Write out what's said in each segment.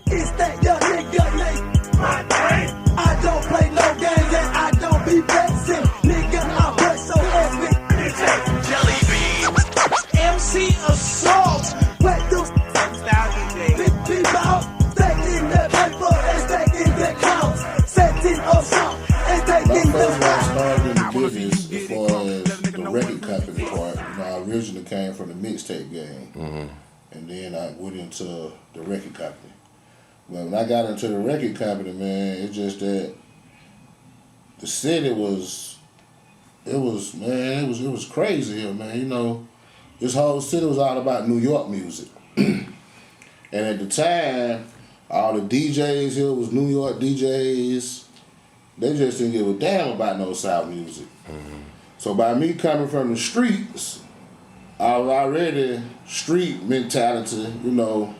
It's that young nigga name. My name. I don't play no games and I don't be vexing. Nigga, I work so epic. Jelly bean. MC Assault. Wet those big out. Taking the paper and taking the clouds. Setting us up and taking the started in the business as far as the record company part. I originally came from the mixtape game. And then I went into the record company. But when I got into the record company, man, it's just that the city was crazy here, man. You know, this whole city was all about New York music. And at the time, all the DJs here was New York DJs. They just didn't give a damn about no South music. So by me coming from the streets, I was already street mentality, you know,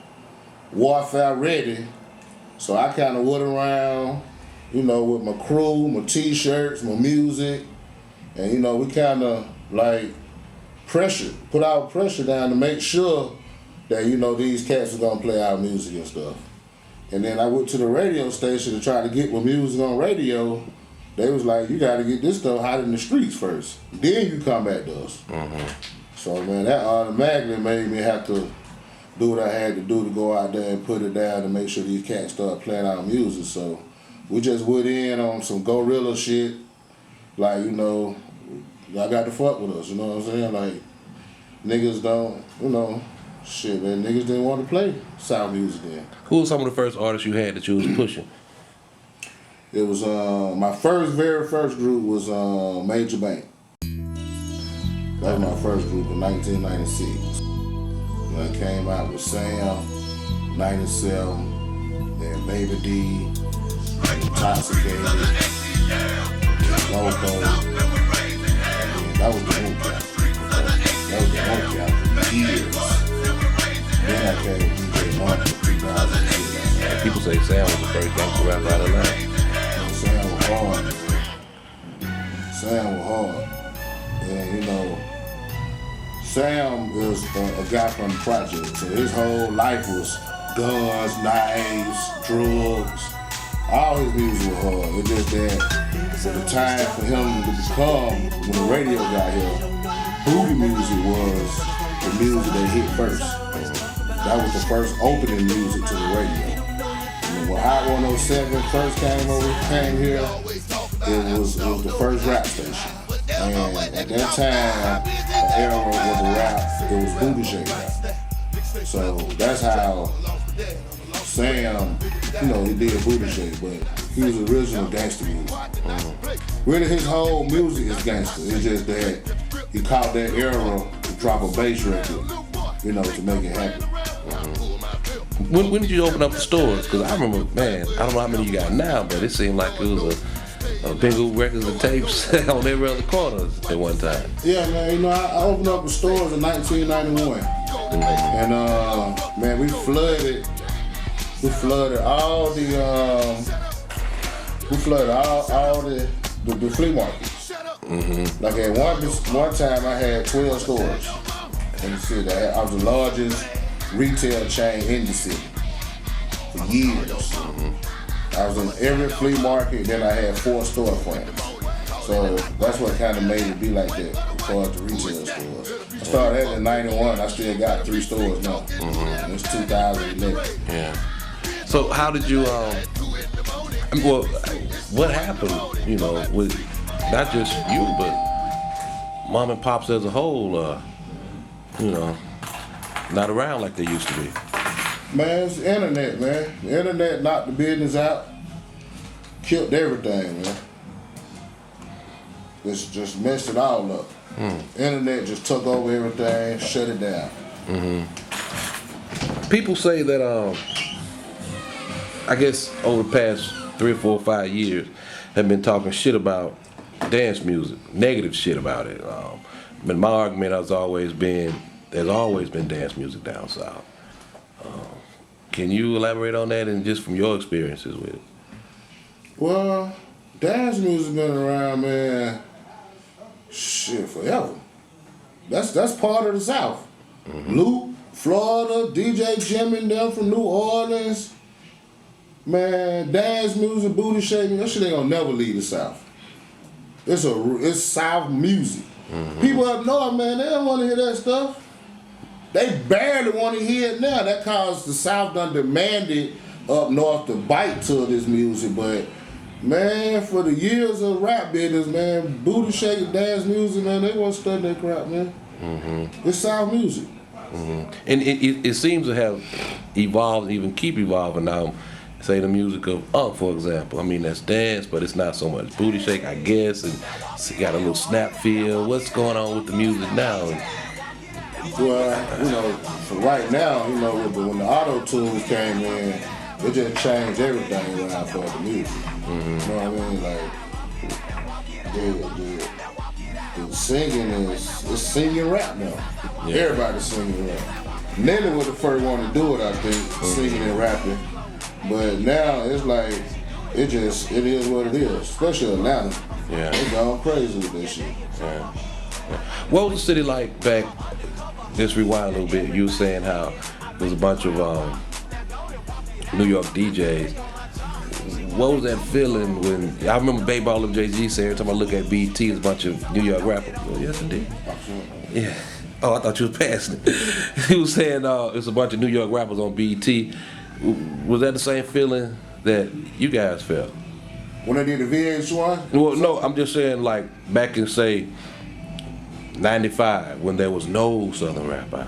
warfare ready. So I kind of went around, you know, with my crew, my t-shirts, my music. And, you know, we kind of like put our pressure down to make sure that, you know, these cats are going to play our music and stuff. And then I went to the radio station to try to get my music on radio. They was like, you got to get this stuff hot in the streets first. Then you come back to us. So, man, that automatically made me have to do what I had to do to go out there and put it down to make sure these cats start playing our music. So we just went in on some gorilla shit. Like, you know, y'all got to fuck with us, you know what I'm saying? Like, niggas don't, you know, shit, man, niggas didn't want to play South music then. Who were some of the first artists you had that you was pushing? It was, my very first group was Major Bank. That was my first group in 1996. When I came out with Sam, 97, then Baby D, Intoxicated, Loco, and that was the Oomp Cap. That was the Oomp Cap for years. Then I came with DJ Monk for 2006. People say Sam was the first gangster rapper out of line. Sam was hard, man. Sam was hard. And, you know, Sam is a guy from the project, so his whole life was guns, knives, drugs. All his music was hard. It's just that for the time for him to become, when the radio got here, booty music was the music that hit first. That was the first opening music to the radio. And when Hot 107 first came here, it was the first rap station. And at that time, the era with the rap, it was booty shake rap. So that's how Sam, you know, he did booty shake, but he was original gangster music. Really, his whole music is gangster. It's just that he caught that era to drop a bass record, you know, to make it happen. When did you open up the stores? Because I remember, man, I don't know how many you got now, but it seemed like it was a Big Oomp Records and tapes on every other corner at one time. Yeah, man, you know, I opened up the stores in 1991. And, man, we flooded all the flea markets. Like at one time I had 12 stores in the city. I was the largest retail chain in the city for years. I was in every flea market, then I had 4 storefronts. So that's what kind of made it be like that as far as the retail stores. I started in 91, I still got 3 stores now. And it's 2011. Yeah. So how did you, well, what happened, you know, with not just you, but mom and pops as a whole, you know, not around like they used to be? Man, it's the internet, man. The internet knocked the business out, killed everything, man. It's just messed it all up. Internet just took over everything, shut it down. People say that, I guess over the past 3 or 4 or 5 years, have been talking shit about dance music, negative shit about it. But my argument has always been, there's always been dance music down south. Can you elaborate on that and just from your experiences with it? Well, dance music been around, man, shit, forever. That's part of the South. Loop, Florida, DJ Jimmy and them from New Orleans. Man, dance music, booty shaking, that shit ain't gonna never leave the South. It's South music. People up north, man, they don't want to hear that stuff. They barely want to hear it now. That cause the South done demanded up north to bite to this music, but man, for the years of rap business, man, booty shaking dance music, man, they won't study that crap, man. It's South music. And it seems to have evolved, even keep evolving now. Say the music of Oomp, for example. I mean, that's dance, but it's not so much booty shake, I guess, and it's got a little snap feel. What's going on with the music now? Well, you know, for right now, you know, when the auto tunes came in, it just changed everything around for the music. You know what I mean? Like, the singing it's singing rap now. Yeah. Everybody's singing rap. Nelly was the first one to do it, I think, singing and rapping. But now it's like it is what it is, especially Atlanta. Yeah. They gone crazy with this shit. Yeah. What was the city like back? Just rewind a little bit. You were saying how there's a bunch of New York DJs. What was that feeling when I remember Baby Ball and Jay-Z saying every time I look at BT, there's a bunch of New York rappers. Oh, yes, indeed. Yeah. Oh, I thought you was passing it. He was saying it's a bunch of New York rappers on BT. Was that the same feeling that you guys felt? When they did the VH1? Well, no, I'm just saying like back in, say, 95 when there was no Southern rap out.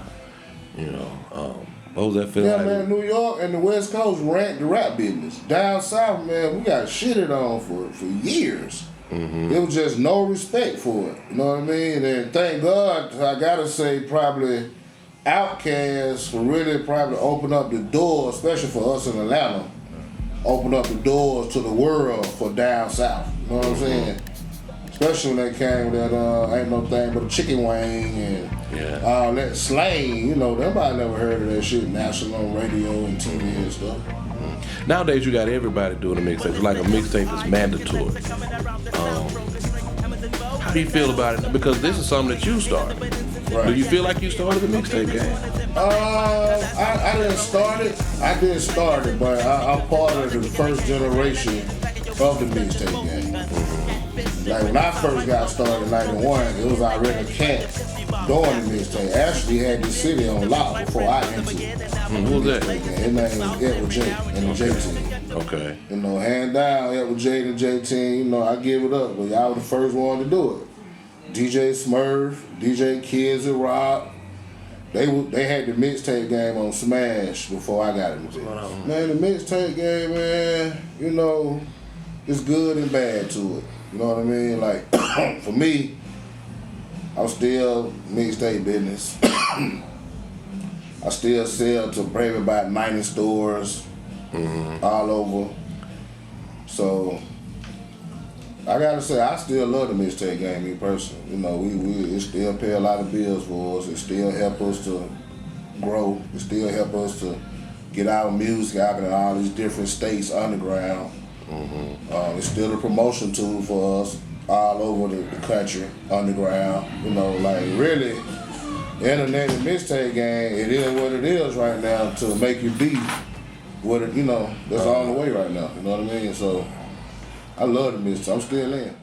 You know, what was that feeling like? Man, New York and the West Coast ran the rap business. Down South, man, we got shitted on for years. There was just no respect for it. You know what I mean? And thank God, I gotta say, probably Outkast really probably opened up the door, especially for us in Atlanta, opened up the doors to the world for down south. You know what I'm saying? Especially when they came with that Ain't No Thing But a Chicken Wing and all that slang. You know, nobody never heard of that shit national radio and TV and stuff. Nowadays you got everybody doing a mixtape. It's like a mixtape is mandatory. How do you feel about it? Because this is something that you started. Right. Do you feel like you started the mixtape game? I didn't start it. I didn't start it, but I'm part of the first generation of the mixtape game. Like when I first got started in '91, it was already a cat doing the mixtape. Ashley had the city on lock before I entered. Who was that? His name was Edward J and the J Team. Okay. You know, hand down, Edward J and the J Team. You know, I give it up, but y'all were the first one to do it. DJ Smurf, DJ Kids and Rock. They had the mixtape game on Smash before I got into it. Man, the mixtape game, man, you know, it's good and bad to it. You know what I mean? Like, for me, I'm still mixtape business. I still sell to probably about 90 stores all over. So, I gotta say, I still love the mixtape game, me personally. You know, it still pay a lot of bills for us. It still help us to grow. It still help us to get our music out in all these different states underground. It's still a promotion tool for us all over the country, underground. You know, like really, the internet and mixtape game, it is what it is right now to make you be what it, you know, that's all the way right now. You know what I mean? So, I love the mixtape. I'm still in.